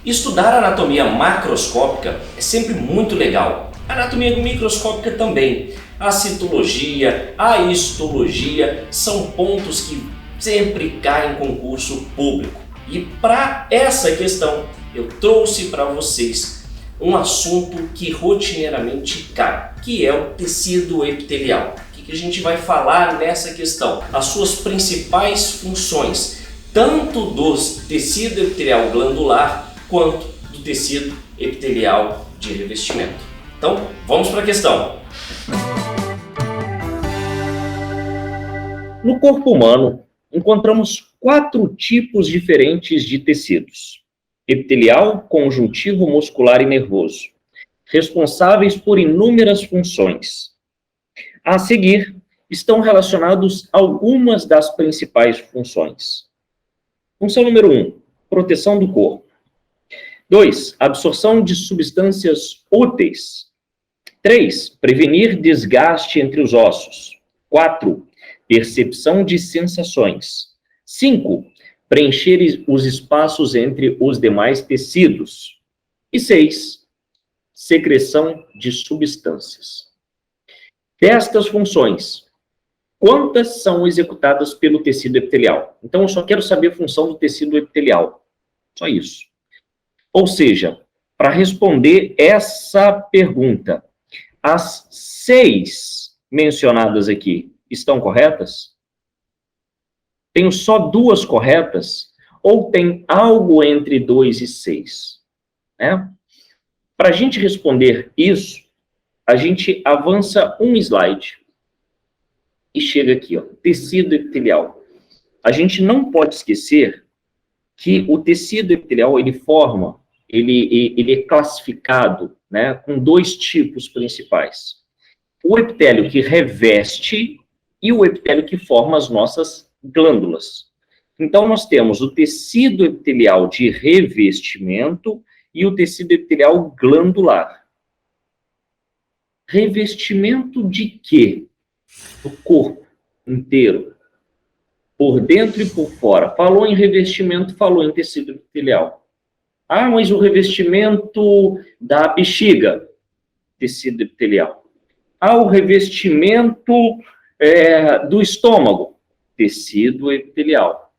Estudar anatomia macroscópica é sempre muito legal. A anatomia microscópica também. A citologia, a histologia são pontos que sempre caem em concurso público. E para essa questão, eu trouxe para vocês um assunto que rotineiramente cai, que é o tecido epitelial. O que a gente vai falar nessa questão? As suas principais funções, tanto do tecido epitelial glandular quanto do tecido epitelial de revestimento. Então, vamos para a questão. No corpo humano, encontramos 4 tipos diferentes de tecidos: epitelial, conjuntivo, muscular e nervoso, responsáveis por inúmeras funções. A seguir, estão relacionados algumas das principais funções. Função número 1, proteção do corpo. 2, absorção de substâncias úteis. 3, prevenir desgaste entre os ossos. 4, percepção de sensações. 5, preencher os espaços entre os demais tecidos. E 6, secreção de substâncias. Destas funções, quantas são executadas pelo tecido epitelial? Então, eu só quero saber a função do tecido epitelial. Só isso. Ou seja, para responder essa pergunta, as 6 mencionadas aqui estão corretas? Tenho só 2 corretas? Ou tem algo entre 2 e 6? Né? Para a gente responder isso, a gente avança um slide e chega aqui, ó, tecido epitelial. A gente não pode esquecer que o tecido epitelial, ele é classificado, né, com 2 tipos principais. O epitélio que reveste e o epitélio que forma as nossas glândulas. Então, nós temos o tecido epitelial de revestimento e o tecido epitelial glandular. Revestimento de quê? Do corpo inteiro. Por dentro e por fora. Falou em revestimento, falou em tecido epitelial. Ah, mas o revestimento da bexiga, tecido epitelial. Ah, o revestimento do estômago, tecido epitelial.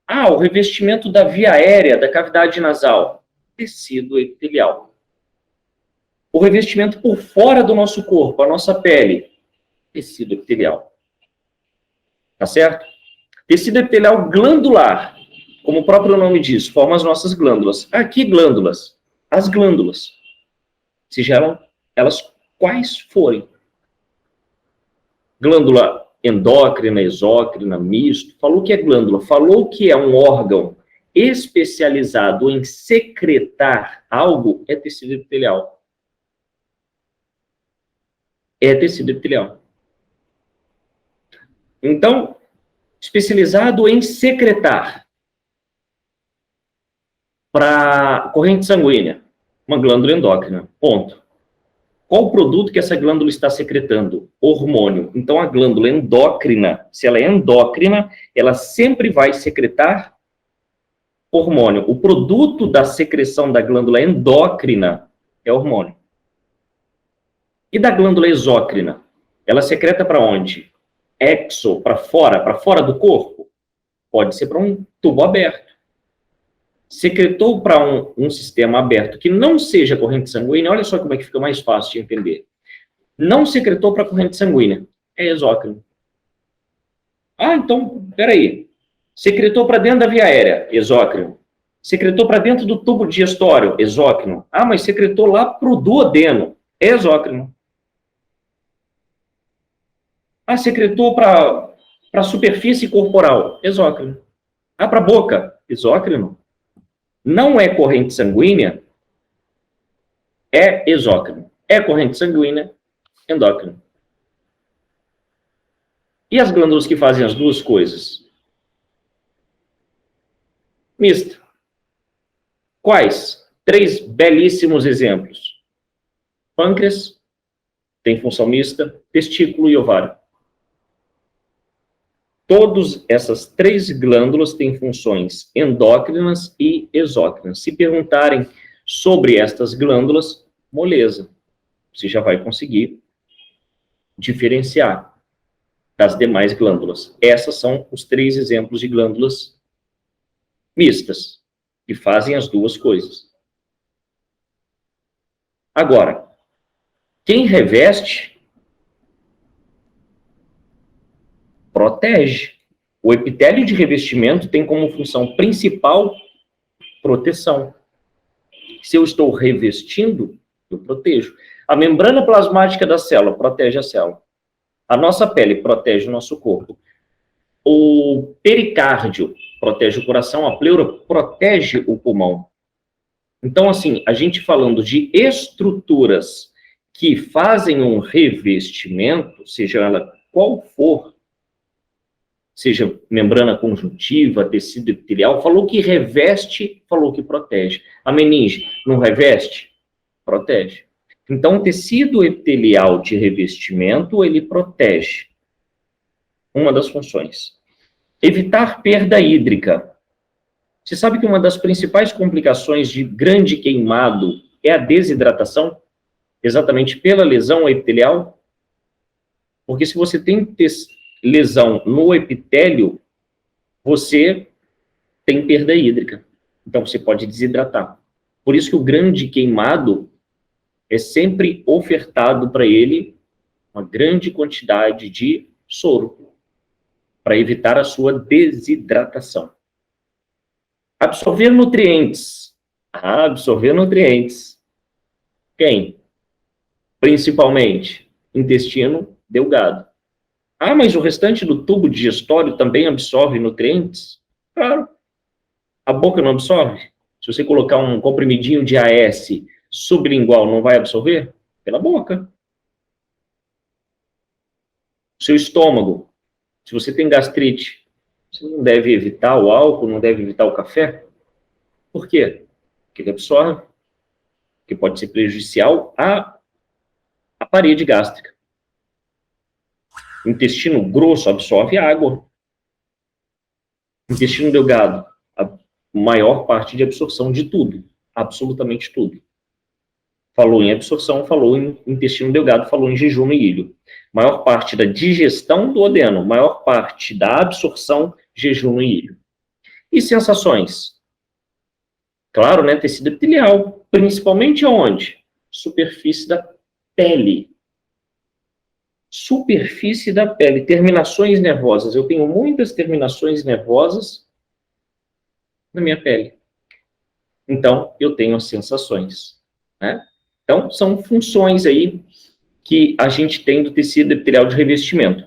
Ah, o revestimento da via aérea, da cavidade nasal, tecido epitelial. O revestimento por fora do nosso corpo, a nossa pele, tecido epitelial. Tá certo? Tecido epitelial glandular, como o próprio nome diz, forma as nossas glândulas. Aqui, glândulas. As glândulas. Sejam elas quais forem. Glândula endócrina, exócrina, misto. Falou que é glândula. Falou que é um órgão especializado em secretar algo, é tecido epitelial. É tecido epitelial. Então, especializado em secretar para corrente sanguínea, uma glândula endócrina, ponto. Qual o produto que essa glândula está secretando? Hormônio. Então, a glândula endócrina, se ela é endócrina, ela sempre vai secretar hormônio. O produto da secreção da glândula endócrina é hormônio. E da glândula exócrina? Ela secreta para onde? Exo, para fora do corpo? Pode ser para um tubo aberto. Secretou para um sistema aberto que não seja corrente sanguínea, olha só como é que fica mais fácil de entender. Não secretou para corrente sanguínea, é exócrino. Ah, então, peraí. Secretou para dentro da via aérea, exócrino. Secretou para dentro do tubo digestório, exócrino. Ah, mas secretou lá para o duodeno, é exócrino. Ah, secretou para a superfície corporal, exócrino. Ah, para a boca, exócrino. Não é corrente sanguínea, é exócrino. É corrente sanguínea, endócrino. E as glândulas que fazem as duas coisas? Mista. Quais? 3 belíssimos exemplos. Pâncreas, tem função mista, testículo e ovário. Todas essas 3 glândulas têm funções endócrinas e exócrinas. Se perguntarem sobre estas glândulas, moleza. Você já vai conseguir diferenciar das demais glândulas. Essas são os 3 exemplos de glândulas mistas, que fazem as duas coisas. Agora, quem reveste, protege. O epitélio de revestimento tem como função principal proteção. Se eu estou revestindo, eu protejo. A membrana plasmática da célula protege a célula. A nossa pele protege o nosso corpo. O pericárdio protege o coração, a pleura protege o pulmão. Então, assim, a gente falando de estruturas que fazem um revestimento, seja ela qual for, seja membrana conjuntiva, tecido epitelial, falou que reveste, falou que protege. A meninge não reveste? Protege. Então, o tecido epitelial de revestimento, ele protege. Uma das funções. Evitar perda hídrica. Você sabe que uma das principais complicações de grande queimado é a desidratação? Exatamente pela lesão epitelial? Porque se você tem lesão no epitélio, você tem perda hídrica. Então, você pode desidratar. Por isso que o grande queimado é sempre ofertado para ele uma grande quantidade de soro, para evitar a sua desidratação. Absorver nutrientes. Absorver nutrientes. Quem? Principalmente, intestino delgado. Mas o restante do tubo digestório também absorve nutrientes? Claro. A boca não absorve? Se você colocar um comprimidinho de AS sublingual, não vai absorver? Pela boca. Seu estômago. Se você tem gastrite, você não deve evitar o álcool, não deve evitar o café? Por quê? Porque ele absorve, que pode ser prejudicial à parede gástrica. Intestino grosso absorve água. Intestino delgado, a maior parte de absorção de tudo, absolutamente tudo. Falou em absorção, falou em intestino delgado, falou em jejum e ilho. Maior parte da digestão do duodeno, maior parte da absorção, jejum e ilho. E sensações? Claro, né, tecido epitelial, principalmente onde? Superfície da pele. Superfície da pele, terminações nervosas. Eu tenho muitas terminações nervosas na minha pele. Então, eu tenho as sensações, né? Então, são funções aí que a gente tem do tecido epitelial de revestimento.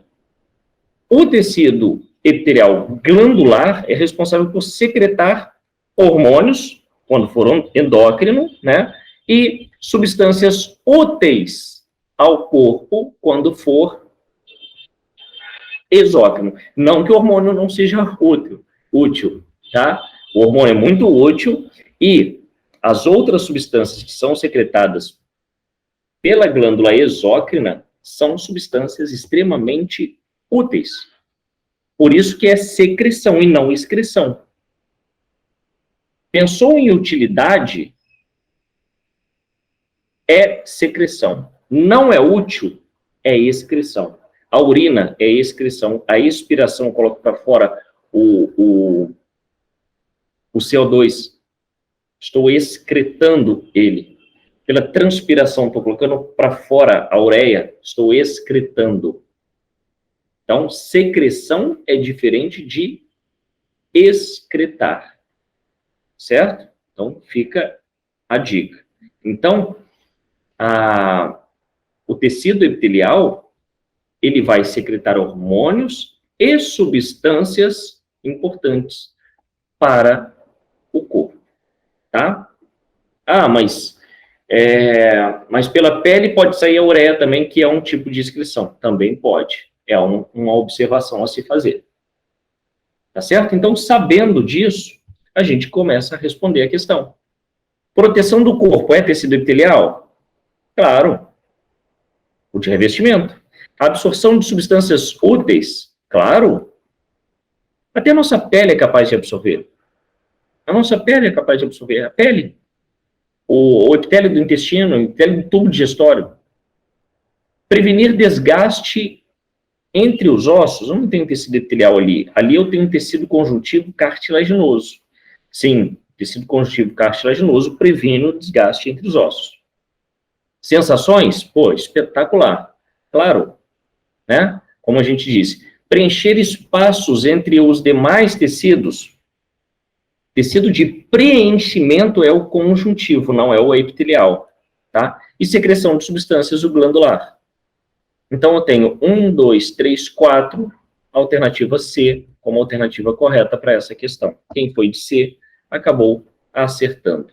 O tecido epitelial glandular é responsável por secretar hormônios, quando for endócrino, né? E substâncias úteis ao corpo, quando for exócrino. Não que o hormônio não seja útil, tá? O hormônio é muito útil e as outras substâncias que são secretadas pela glândula exócrina são substâncias extremamente úteis. Por isso que é secreção e não excreção. Pensou em utilidade, é secreção. Não é útil, é excreção. A urina é excreção. A expiração coloca para fora o CO2. Estou excretando ele. Pela transpiração, estou colocando para fora a ureia, estou excretando. Então, secreção é diferente de excretar. Certo? Então, fica a dica. Então, o tecido epitelial, ele vai secretar hormônios e substâncias importantes para o corpo. Tá? Mas pela pele pode sair a ureia também, que é um tipo de excreção. Também pode. É uma observação a se fazer. Tá certo? Então, sabendo disso, a gente começa a responder a questão. Proteção do corpo é tecido epitelial? Claro. O de revestimento. Absorção de substâncias úteis? Claro. Até a nossa pele é capaz de absorver. A nossa pele é capaz de absorver. A pele, o epitélio do intestino, o epitélio do tubo digestório. Prevenir desgaste entre os ossos. Eu não tenho tecido epitelial ali. Ali eu tenho tecido conjuntivo cartilaginoso. Sim, tecido conjuntivo cartilaginoso previne o desgaste entre os ossos. Sensações? Pô, espetacular. Claro, né? Como a gente disse, preencher espaços entre os demais tecidos. Tecido de preenchimento é o conjuntivo, não é o epitelial, tá? E secreção de substâncias do glandular. Então, eu tenho 1, 2, 3, 4, alternativa C como alternativa correta para essa questão. Quem foi de C acabou acertando.